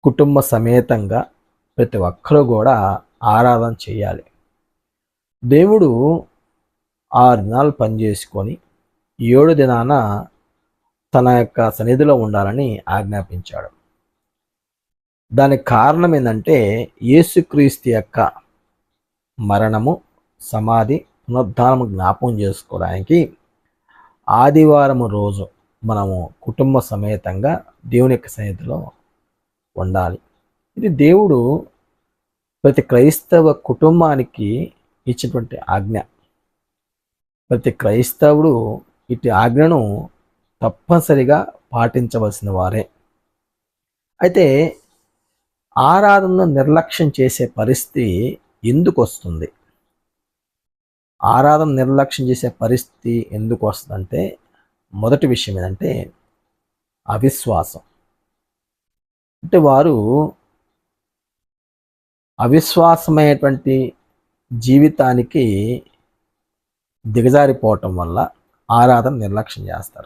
కుటుంబ సమేతంగా ప్రతి ఒక్కరూ కూడా ఆరాధన చేయాలి. దేవుడు 6 దినాలు పనిచేసుకొని 7 దినాన తన యొక్క సన్నిధిలో ఉండాలని ఆజ్ఞాపించాడు. దానికి కారణం ఏందంటే యేసుక్రీస్తు యొక్క మరణము, సమాధి, పునరుద్ధానము జ్ఞాపకం చేసుకోవడానికి ఆదివారము రోజు మనము కుటుంబ సమేతంగా దేవుని యొక్క సన్నిధిలో ఉండాలి. ఇది దేవుడు ప్రతి క్రైస్తవ కుటుంబానికి ఇచ్చినటువంటి ఆజ్ఞ. ప్రతి క్రైస్తవుడు ఇటు ఆజ్ఞను తప్పనిసరిగా పాటించవలసిన వారే. అయితే ఆరాధనను నిర్లక్ష్యం చేసే పరిస్థితి ఎందుకు వస్తుంది? ఆరాధన నిర్లక్ష్యం చేసే పరిస్థితి ఎందుకు వస్తుందంటే మొదటి విషయం ఏంటంటే అవిశ్వాసం. అంటే వారు అవిశ్వాసమైనటువంటి జీవితానికి దిగజారిపోవటం వల్ల ఆరాధన నిర్లక్ష్యం చేస్తారు.